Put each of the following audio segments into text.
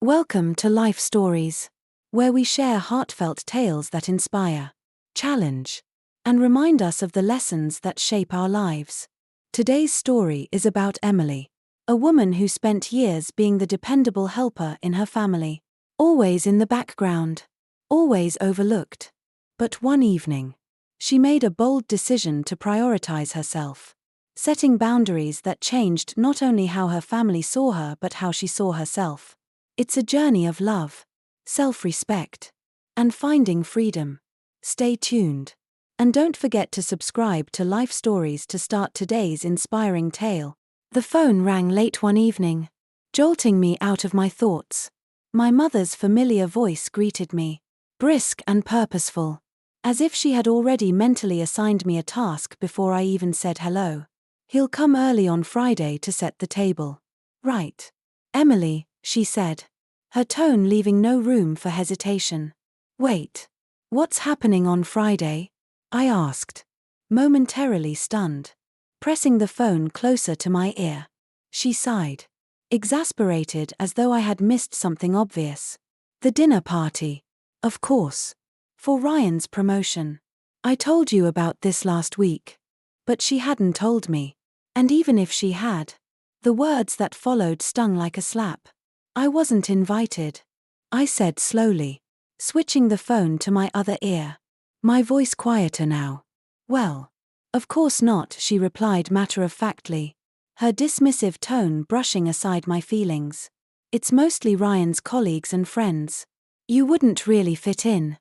Welcome to Life Stories, where we share heartfelt tales that inspire, challenge, and remind us of the lessons that shape our lives. Today's story is about Emily, a woman who spent years being the dependable helper in her family, always in the background, always overlooked. But one evening, she made a bold decision to prioritize herself, setting boundaries that changed not only how her family saw her but how she saw herself. It's a journey of love, self-respect, and finding freedom. Stay tuned. And don't forget to subscribe to Life Stories to start today's inspiring tale. The phone rang late one evening, jolting me out of my thoughts. My mother's familiar voice greeted me, brisk and purposeful, as if she had already mentally assigned me a task before I even said hello. "He'll come early on Friday to set the table." "Right, Emily," she said, her tone leaving no room for hesitation. "Wait, what's happening on Friday?" I asked, momentarily stunned. Pressing the phone closer to my ear, she sighed, exasperated as though I had missed something obvious. "The dinner party, of course. For Ryan's promotion. I told you about this last week." But she hadn't told me. And even if she had, the words that followed stung like a slap. "I wasn't invited," I said slowly, switching the phone to my other ear, my voice quieter now. "Well, of course not," she replied matter-of-factly, her dismissive tone brushing aside my feelings. "It's mostly Ryan's colleagues and friends. You wouldn't really fit in."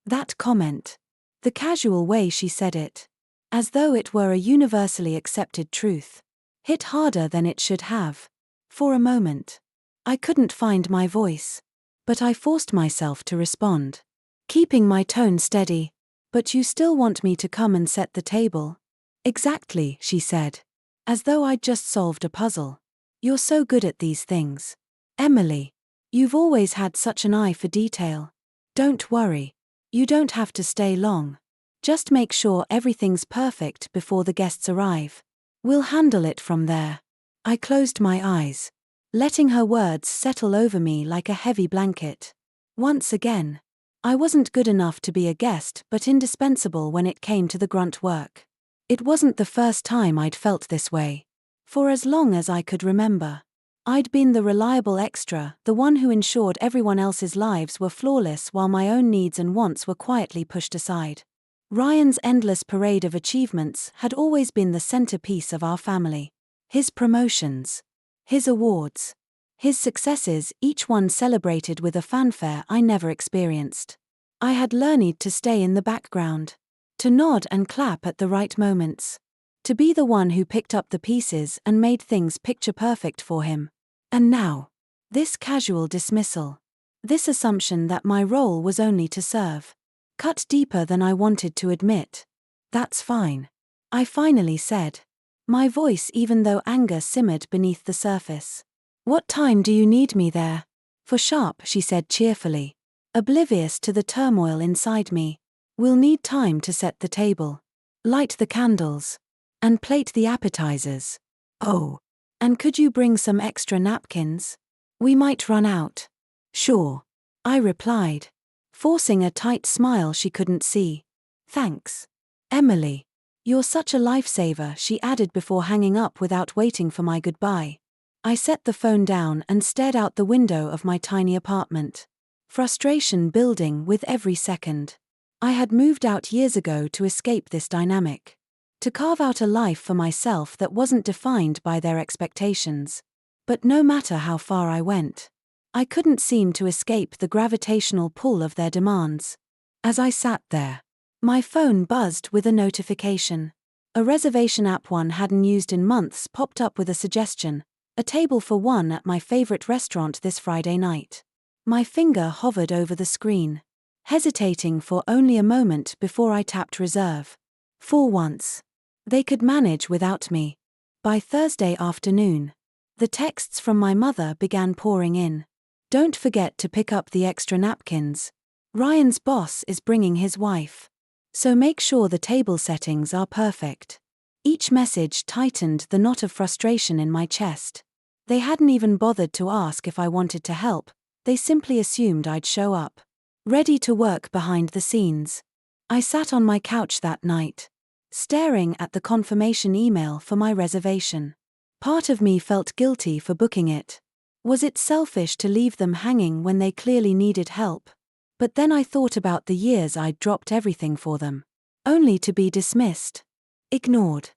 That comment, the casual way she said it, as though it were a universally accepted truth, hit harder than it should have. For a moment, I couldn't find my voice, but I forced myself to respond, keeping my tone steady. "But you still want me to come and set the table?" "Exactly," she said, as though I'd just solved a puzzle. "You're so good at these things, Emily. You've always had such an eye for detail. Don't worry, you don't have to stay long. Just make sure everything's perfect before the guests arrive. We'll handle it from there." I closed my eyes, letting her words settle over me like a heavy blanket. Once again, I wasn't good enough to be a guest but indispensable when it came to the grunt work. It wasn't the first time I'd felt this way. For as long as I could remember, I'd been the reliable extra, the one who ensured everyone else's lives were flawless while my own needs and wants were quietly pushed aside. Ryan's endless parade of achievements had always been the centerpiece of our family. His promotions, his awards, his successes, each one celebrated with a fanfare I never experienced. I had learned to stay in the background, to nod and clap at the right moments, to be the one who picked up the pieces and made things picture perfect for him. And now, this casual dismissal, this assumption that my role was only to serve, cut deeper than I wanted to admit. "That's fine," I finally said, my voice even though anger simmered beneath the surface. "What time do you need me there?" "For sharp," she said cheerfully, oblivious to the turmoil inside me. "We'll need time to set the table, light the candles, and plate the appetizers. Oh, and could you bring some extra napkins? We might run out." "Sure," I replied, forcing a tight smile she couldn't see. "Thanks, Emily. You're such a lifesaver," she added before hanging up without waiting for my goodbye. I set the phone down and stared out the window of my tiny apartment, frustration building with every second. I had moved out years ago to escape this dynamic, to carve out a life for myself that wasn't defined by their expectations. But no matter how far I went, I couldn't seem to escape the gravitational pull of their demands. As I sat there, my phone buzzed with a notification. A reservation app one hadn't used in months popped up with a suggestion: "A table for one at my favorite restaurant this Friday night." My finger hovered over the screen, hesitating for only a moment before I tapped reserve. For once, they could manage without me. By Thursday afternoon, the texts from my mother began pouring in. "Don't forget to pick up the extra napkins. Ryan's boss is bringing his wife, so make sure the table settings are perfect." Each message tightened the knot of frustration in my chest. They hadn't even bothered to ask if I wanted to help, They simply assumed I'd show up, ready to work behind the scenes. I sat on my couch that night, staring at the confirmation email for my reservation. Part of me felt guilty for booking it. Was it selfish to leave them hanging when they clearly needed help? But then I thought about the years I'd dropped everything for them, only to be dismissed, ignored,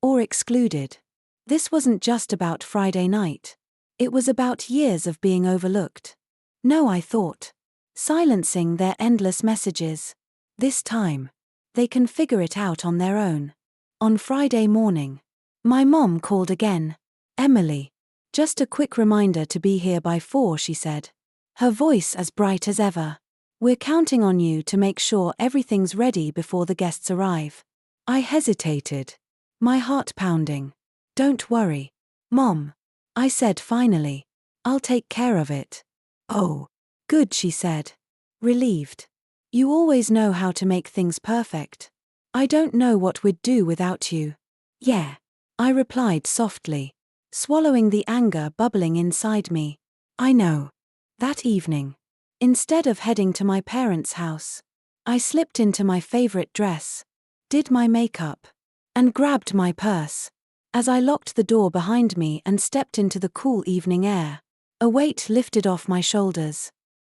or excluded. This wasn't just about Friday night. It was about years of being overlooked. No, I thought. Silencing their endless messages. This time, they can figure it out on their own. On Friday morning, my mom called again. "Emily, just a quick reminder to be here by 4, she said. Her voice as bright as ever. "We're counting on you to make sure everything's ready before the guests arrive." I hesitated, my heart pounding. "Don't worry, Mom," I said finally. "I'll take care of it." "Oh, good," she said, relieved. "You always know how to make things perfect. I don't know what we'd do without you." "Yeah," I replied softly, swallowing the anger bubbling inside me. "I know." That evening, instead of heading to my parents' house, I slipped into my favorite dress, did my makeup, and grabbed my purse. As I locked the door behind me and stepped into the cool evening air, a weight lifted off my shoulders.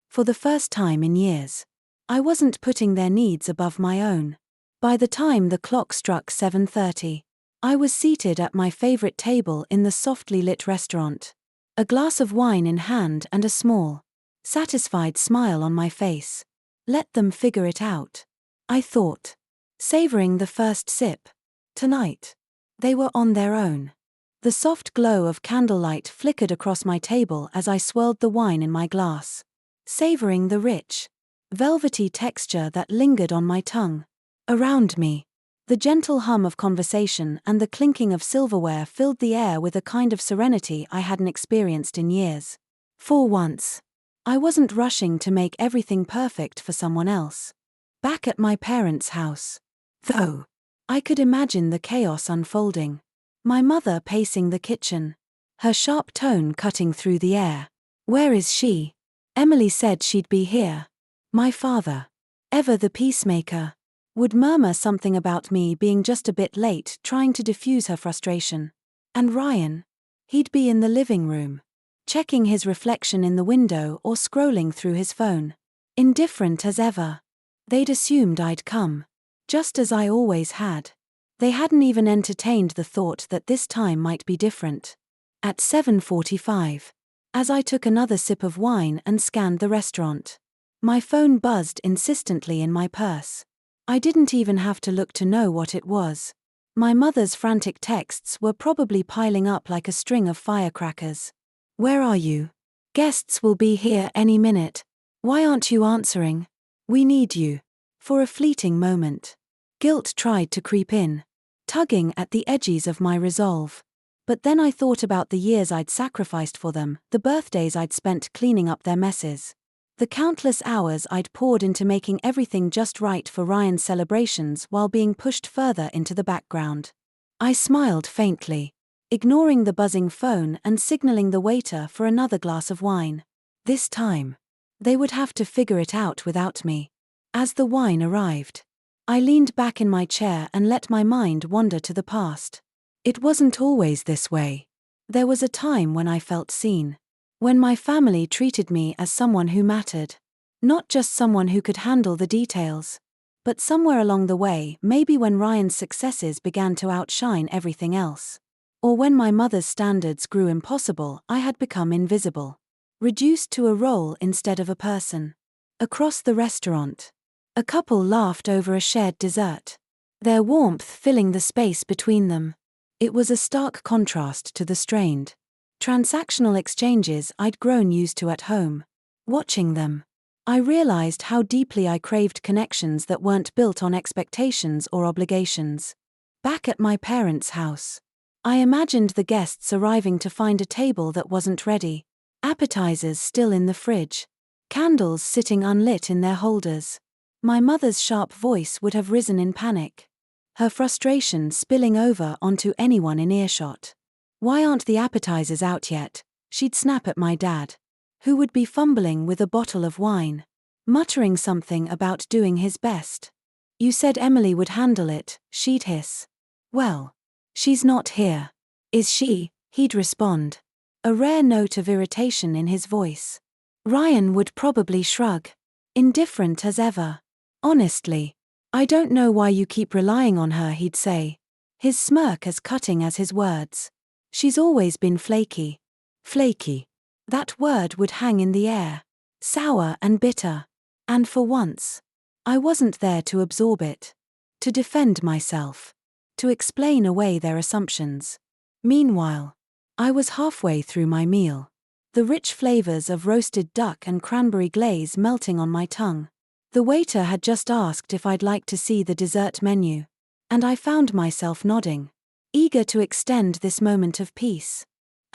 For the first time in years, I wasn't putting their needs above my own. By the time the clock struck 7:30, I was seated at my favorite table in the softly lit restaurant, a glass of wine in hand and a small, satisfied smile on my face. Let them figure it out, I thought, savoring the first sip. Tonight, they were on their own. The soft glow of candlelight flickered across my table as I swirled the wine in my glass, savoring the rich, velvety texture that lingered on my tongue. Around me, the gentle hum of conversation and the clinking of silverware filled the air with a kind of serenity I hadn't experienced in years. For once, I wasn't rushing to make everything perfect for someone else. Back at my parents' house, though, I could imagine the chaos unfolding. My mother pacing the kitchen, her sharp tone cutting through the air. "Where is she? Emily said she'd be here." My father, ever the peacemaker, would murmur something about me being just a bit late, trying to diffuse her frustration. And Ryan? He'd be in the living room, checking his reflection in the window or scrolling through his phone. Indifferent as ever. They'd assumed I'd come, just as I always had. They hadn't even entertained the thought that this time might be different. At 7:45, as I took another sip of wine and scanned the restaurant, my phone buzzed insistently in my purse. I didn't even have to look to know what it was. My mother's frantic texts were probably piling up like a string of firecrackers. "Where are you? Guests will be here any minute. Why aren't you answering? We need you." For a fleeting moment, guilt tried to creep in, tugging at the edges of my resolve. But then I thought about the years I'd sacrificed for them, the birthdays I'd spent cleaning up their messes, the countless hours I'd poured into making everything just right for Ryan's celebrations while being pushed further into the background. I smiled faintly, ignoring the buzzing phone and signaling the waiter for another glass of wine. This time, they would have to figure it out without me. As the wine arrived, I leaned back in my chair and let my mind wander to the past. It wasn't always this way. There was a time when I felt seen. When my family treated me as someone who mattered. Not just someone who could handle the details. But somewhere along the way, maybe when Ryan's successes began to outshine everything else. Or when my mother's standards grew impossible, I had become invisible. Reduced to a role instead of a person. Across the restaurant, a couple laughed over a shared dessert, their warmth filling the space between them. It was a stark contrast to the strained, transactional exchanges I'd grown used to at home. Watching them, I realized how deeply I craved connections that weren't built on expectations or obligations. Back at my parents' house, I imagined the guests arriving to find a table that wasn't ready, appetizers still in the fridge, candles sitting unlit in their holders. My mother's sharp voice would have risen in panic, her frustration spilling over onto anyone in earshot. "Why aren't the appetizers out yet?" she'd snap at my dad, who would be fumbling with a bottle of wine, muttering something about doing his best. "You said Emily would handle it," she'd hiss. "Well, she's not here. Is she?" he'd respond, a rare note of irritation in his voice. Ryan would probably shrug, indifferent as ever. "Honestly, I don't know why you keep relying on her," he'd say, his smirk as cutting as his words. "She's always been flaky." Flaky. That word would hang in the air, sour and bitter. And for once, I wasn't there to absorb it, to defend myself, to explain away their assumptions. Meanwhile, I was halfway through my meal, the rich flavors of roasted duck and cranberry glaze melting on my tongue. The waiter had just asked if I'd like to see the dessert menu, and I found myself nodding, eager to extend this moment of peace.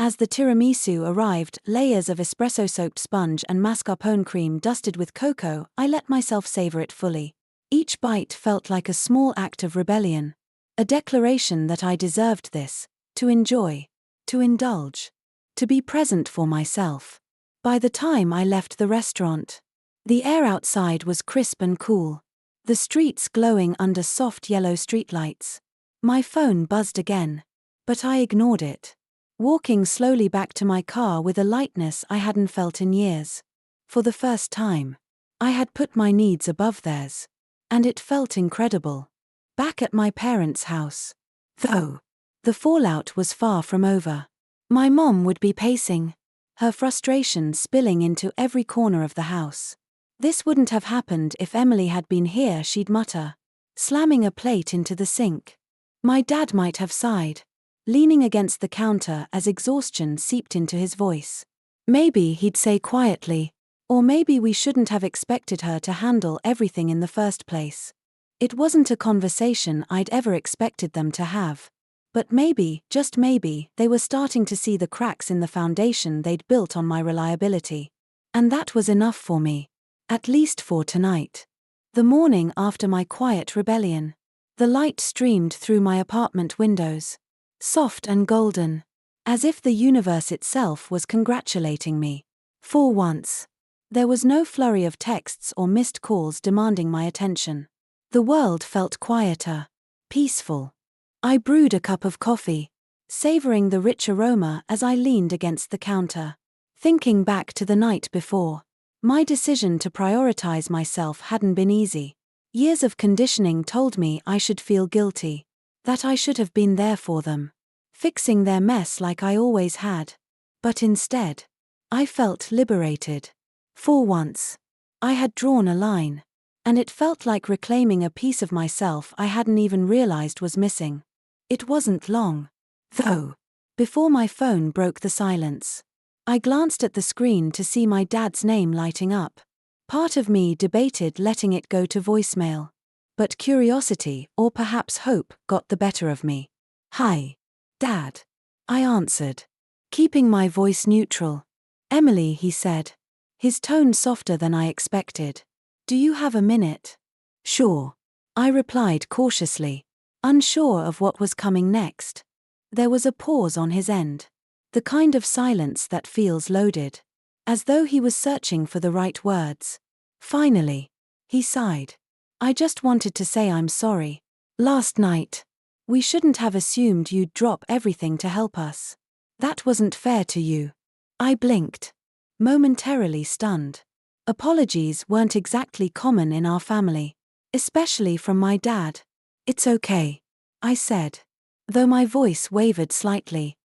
As the tiramisu arrived, layers of espresso-soaked sponge and mascarpone cream dusted with cocoa, I let myself savor it fully. Each bite felt like a small act of rebellion, a declaration that I deserved this, to enjoy, to indulge, to be present for myself. By the time I left the restaurant, the air outside was crisp and cool, the streets glowing under soft yellow streetlights. My phone buzzed again, but I ignored it, walking slowly back to my car with a lightness I hadn't felt in years. For the first time, I had put my needs above theirs, and it felt incredible. Back at my parents' house, though, the fallout was far from over. My mom would be pacing, her frustration spilling into every corner of the house. "This wouldn't have happened if Emily had been here," she'd mutter, slamming a plate into the sink. My dad might have sighed, leaning against the counter as exhaustion seeped into his voice. Maybe he'd say quietly, "Or maybe we shouldn't have expected her to handle everything in the first place." It wasn't a conversation I'd ever expected them to have. But maybe, just maybe, they were starting to see the cracks in the foundation they'd built on my reliability. And that was enough for me. At least for tonight. The morning after my quiet rebellion. The light streamed through my apartment windows, soft and golden, as if the universe itself was congratulating me. For once, there was no flurry of texts or missed calls demanding my attention. The world felt quieter, peaceful. I brewed a cup of coffee, savoring the rich aroma as I leaned against the counter. Thinking back to the night before, my decision to prioritize myself hadn't been easy. Years of conditioning told me I should feel guilty, that I should have been there for them, fixing their mess like I always had. But instead, I felt liberated. For once, I had drawn a line, and it felt like reclaiming a piece of myself I hadn't even realized was missing. It wasn't long, though, before my phone broke the silence. I glanced at the screen to see my dad's name lighting up. Part of me debated letting it go to voicemail, but curiosity, or perhaps hope, got the better of me. "Hi, Dad," I answered, keeping my voice neutral. "Emily," he said, his tone softer than I expected. "Do you have a minute?" "Sure," I replied cautiously, unsure of what was coming next. There was a pause on his end, the kind of silence that feels loaded, as though he was searching for the right words. Finally, he sighed. "I just wanted to say I'm sorry. Last night, we shouldn't have assumed you'd drop everything to help us. That wasn't fair to you." I blinked, momentarily stunned. Apologies weren't exactly common in our family, especially from my dad. "It's okay," I said, though my voice wavered slightly.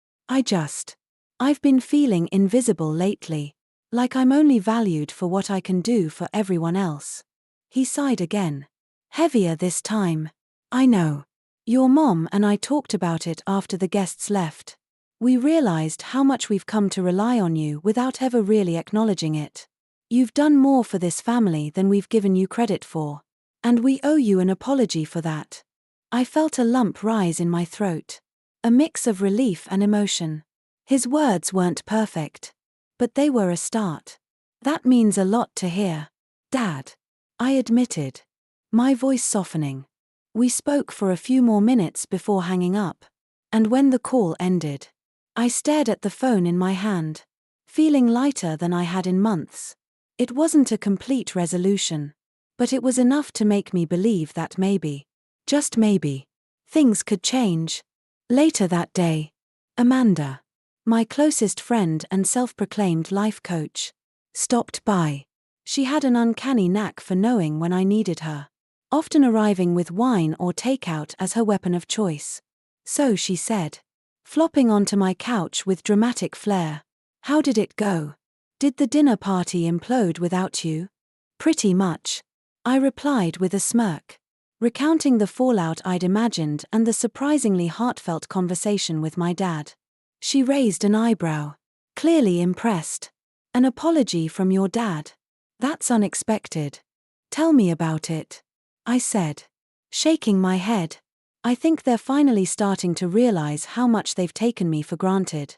I've been feeling invisible lately, like I'm only valued for what I can do for everyone else." He sighed again, heavier this time. "I know. Your mom and I talked about it after the guests left. We realized how much we've come to rely on you without ever really acknowledging it. You've done more for this family than we've given you credit for, and we owe you an apology for that." I felt a lump rise in my throat, a mix of relief and emotion. His words weren't perfect, but they were a start. "That means a lot to hear, Dad," I admitted, my voice softening. We spoke for a few more minutes before hanging up, and when the call ended, I stared at the phone in my hand, feeling lighter than I had in months. It wasn't a complete resolution, but it was enough to make me believe that maybe, just maybe, things could change. Later that day, Amanda, my closest friend and self-proclaimed life coach, stopped by. She had an uncanny knack for knowing when I needed her, often arriving with wine or takeout as her weapon of choice. So she said, flopping onto my couch with dramatic flair, "How did it go? Did the dinner party implode without you?" "Pretty much," I replied with a smirk, recounting the fallout I'd imagined and the surprisingly heartfelt conversation with my dad. She raised an eyebrow, clearly impressed. "An apology from your dad? That's unexpected. Tell me about it," I said, shaking my head. "I think they're finally starting to realize how much they've taken me for granted."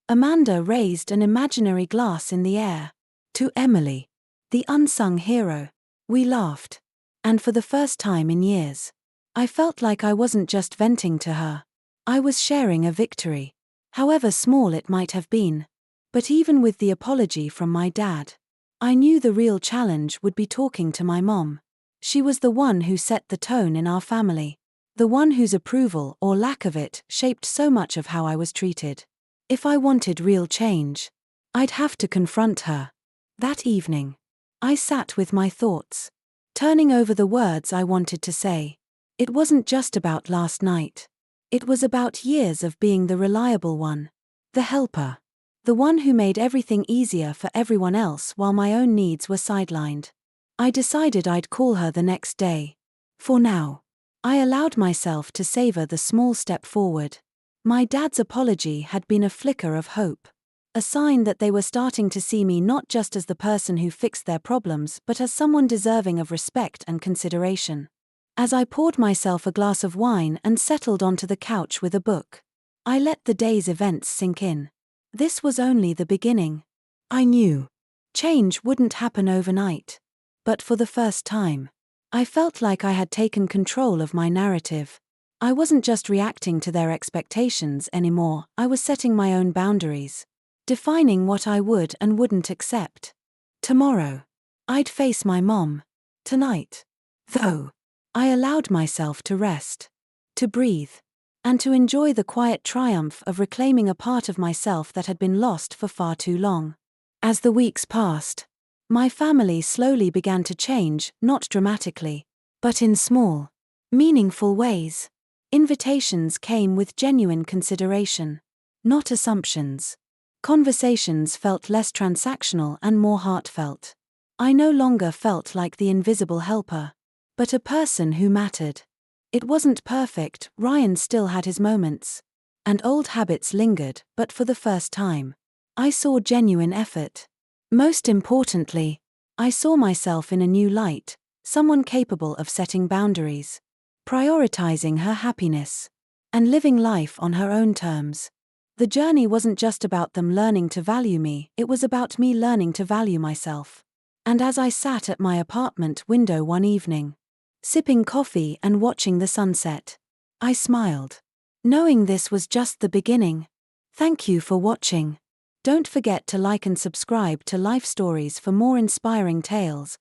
Amanda raised an imaginary glass in the air. "To Emily, the unsung hero." We laughed. And for the first time in years, I felt like I wasn't just venting to her. I was sharing a victory, however small it might have been. But even with the apology from my dad, I knew the real challenge would be talking to my mom. She was the one who set the tone in our family, the one whose approval or lack of it shaped so much of how I was treated. If I wanted real change, I'd have to confront her. That evening, I sat with my thoughts, turning over the words I wanted to say. It wasn't just about last night. It was about years of being the reliable one, the helper, the one who made everything easier for everyone else while my own needs were sidelined. I decided I'd call her the next day. For now, I allowed myself to savor the small step forward. My dad's apology had been a flicker of hope, a sign that they were starting to see me not just as the person who fixed their problems but as someone deserving of respect and consideration. As I poured myself a glass of wine and settled onto the couch with a book, I let the day's events sink in. This was only the beginning. I knew change wouldn't happen overnight. But for the first time, I felt like I had taken control of my narrative. I wasn't just reacting to their expectations anymore, I was setting my own boundaries, defining what I would and wouldn't accept. Tomorrow, I'd face my mom. Tonight, though, I allowed myself to rest, to breathe, and to enjoy the quiet triumph of reclaiming a part of myself that had been lost for far too long. As the weeks passed, my family slowly began to change, not dramatically, but in small, meaningful ways. Invitations came with genuine consideration, not assumptions. Conversations felt less transactional and more heartfelt. I no longer felt like the invisible helper, but a person who mattered. It wasn't perfect, Ryan still had his moments, and old habits lingered, but for the first time, I saw genuine effort. Most importantly, I saw myself in a new light, someone capable of setting boundaries, prioritizing her happiness, and living life on her own terms. The journey wasn't just about them learning to value me, it was about me learning to value myself. And as I sat at my apartment window one evening, sipping coffee and watching the sunset, I smiled, knowing this was just the beginning. Thank you for watching. Don't forget to like and subscribe to Life Stories for more inspiring tales.